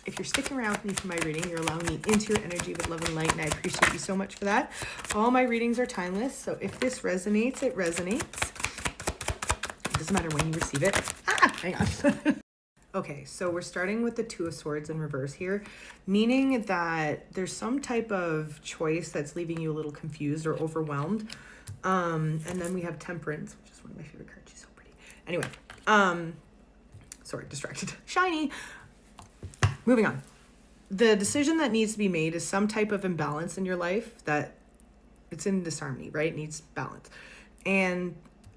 if you're sticking around with me for my reading, you're allowing me into your energy with love and light, and I appreciate you so much for that. All my readings are timeless, so if this resonates, it resonates. It doesn't matter when you receive it. Hang on. Okay, so we're starting with the Two of Swords in reverse here, meaning that there's some type of choice that's leaving you a little confused or overwhelmed. And then we have Temperance, which is one of my favorite cards. She's so pretty. Anyway, sorry, distracted. Shiny. Moving on. The decision that needs to be made is some type of imbalance in your life that it's in disharmony, right? It needs balance. And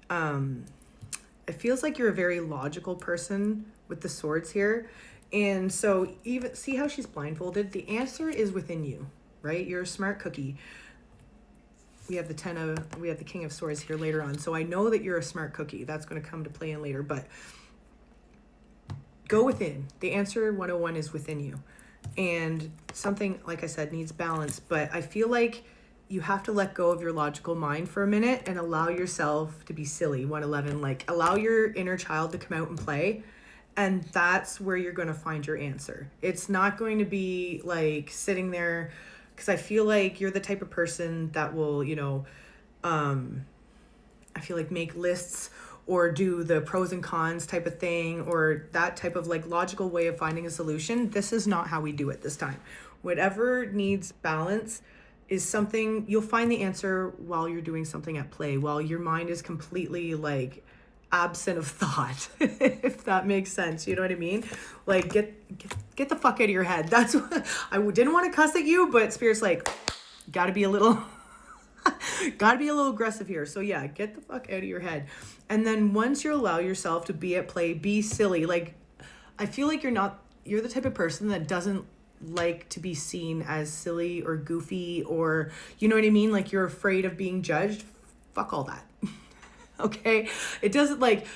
it feels like you're a very logical person with the swords here. And so even see how she's blindfolded? The answer is within you, right? You're a smart cookie. We have the King of Swords here later on. So I know that you're a smart cookie. That's going to come to play in later, but go within. The answer 101 is within you. And something, like I said, needs balance, but I feel like you have to let go of your logical mind for a minute and allow yourself to be silly. 111, like allow your inner child to come out and play. And that's where you're going to find your answer. It's not going to be like sitting there, because I feel like you're the type of person that will, I feel like make lists or do the pros and cons type of thing, or that type of like logical way of finding a solution. This is not how we do it this time. Whatever needs balance is something you'll find the answer while you're doing something at play, while your mind is completely like absent of thought, if that makes sense. You know what I mean? Like get the fuck out of your head. That's what I didn't want to cuss at you, but Spirit's like, gotta be a little aggressive here. So yeah, get the fuck out of your head. And then once you allow yourself to be at play, be silly. Like, I feel like you're the type of person that doesn't like to be seen as silly or goofy, or, you know what I mean? Like, you're afraid of being judged. Fuck all that. Okay? It doesn't, like,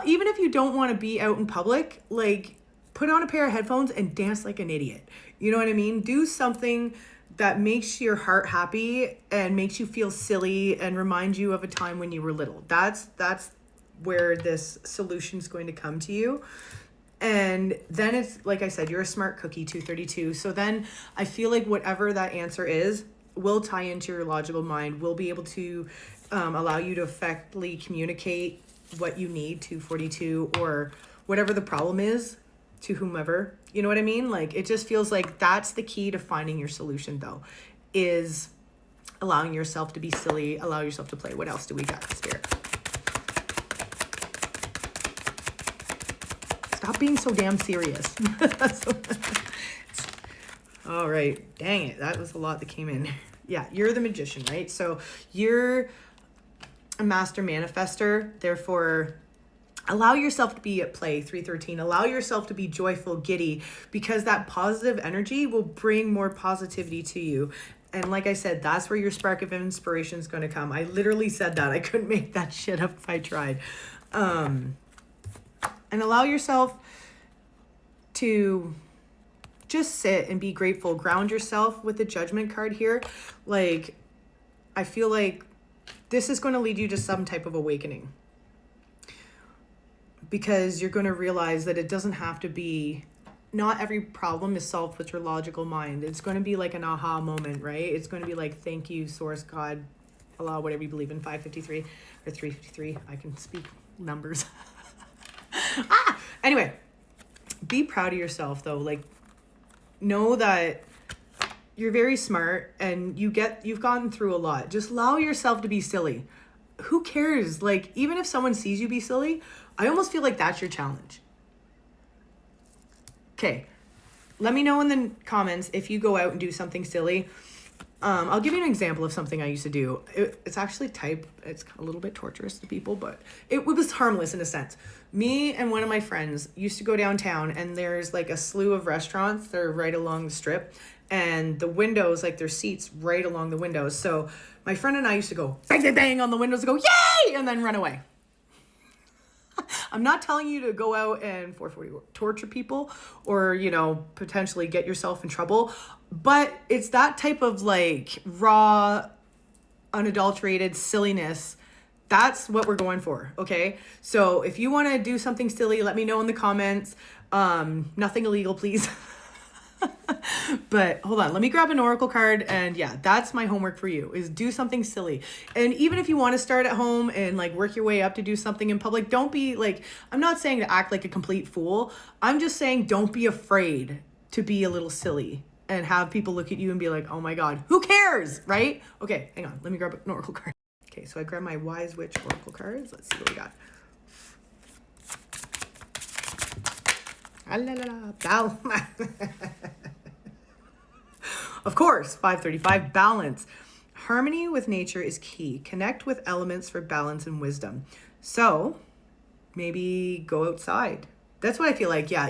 even if you don't want to be out in public, like, put on a pair of headphones and dance like an idiot. You know what I mean? Do something that makes your heart happy and makes you feel silly and reminds you of a time when you were little. That's where this solution is going to come to you. And then it's, like I said, you're a smart cookie, 232. So then I feel like whatever that answer is will tie into your logical mind, will be able to allow you to effectively communicate what you need, 242, or whatever the problem is, to whomever. You know what I mean? Like, it just feels like that's the key to finding your solution, though, is allowing yourself to be silly, allow yourself to play. What else do we got, Spirit? Stop being so damn serious. All right. Dang it. That was a lot that came in. Yeah, you're the Magician, right? So you're a master manifester. Therefore, allow yourself to be at play, 313. Allow yourself to be joyful, giddy, because that positive energy will bring more positivity to you. And like I said, that's where your spark of inspiration is going to come. I literally said that. I couldn't make that shit up if I tried. And allow yourself to just sit and be grateful. Ground yourself with the Judgment card here. Like, I feel like this is going to lead you to some type of awakening, because you're going to realize that it doesn't have to be, not every problem is solved with your logical mind. It's going to be like an aha moment, right? It's going to be like, thank you, Source, God, Allah, whatever you believe in, 553 or 353. I can speak numbers. Anyway, be proud of yourself, though. Like, know that you're very smart and you've gone through a lot. Just allow yourself to be silly. Who cares? Like, even if someone sees you be silly, I almost feel like that's your challenge. Okay, let me know in the comments if you go out and do something silly. I'll give you an example of something I used to do. It's actually it's a little bit torturous to people, but it was harmless in a sense. Me and one of my friends used to go downtown, and there's like a slew of restaurants that are right along the strip, and the windows, like there's seats right along the windows. So my friend and I used to go bang, bang, bang on the windows and go, yay, and then run away. I'm not telling you to go out and 440 torture people or, potentially get yourself in trouble, but it's that type of like raw, unadulterated silliness. That's what we're going for. Okay. So if you want to do something silly, let me know in the comments. Nothing illegal, please. But hold on, let me grab an oracle card. And yeah, that's my homework for you, is do something silly. And even if you want to start at home and like work your way up to do something in public, don't be like, I'm not saying to act like a complete fool. I'm just saying don't be afraid to be a little silly and have people look at you and be like, oh my God, who cares, right? Okay, hang on, let me grab an oracle card. Okay, so I grabbed my Wise Witch oracle cards. Let's see what we got. Ah, la, la, la, Of course, 535, balance. Harmony with nature is key. Connect with elements for balance and wisdom. So maybe go outside. That's what I feel like. Yeah,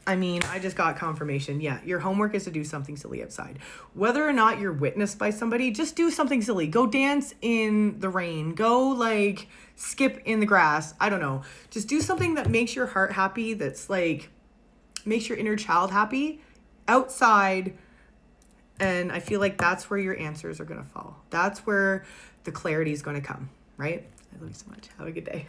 I just got confirmation. Yeah, your homework is to do something silly outside. Whether or not you're witnessed by somebody, just do something silly. Go dance in the rain. Go like skip in the grass. I don't know. Just do something that makes your heart happy, that's like makes your inner child happy outside. And I feel like that's where your answers are going to fall. That's where the clarity is going to come, right? I love you so much. Have a good day.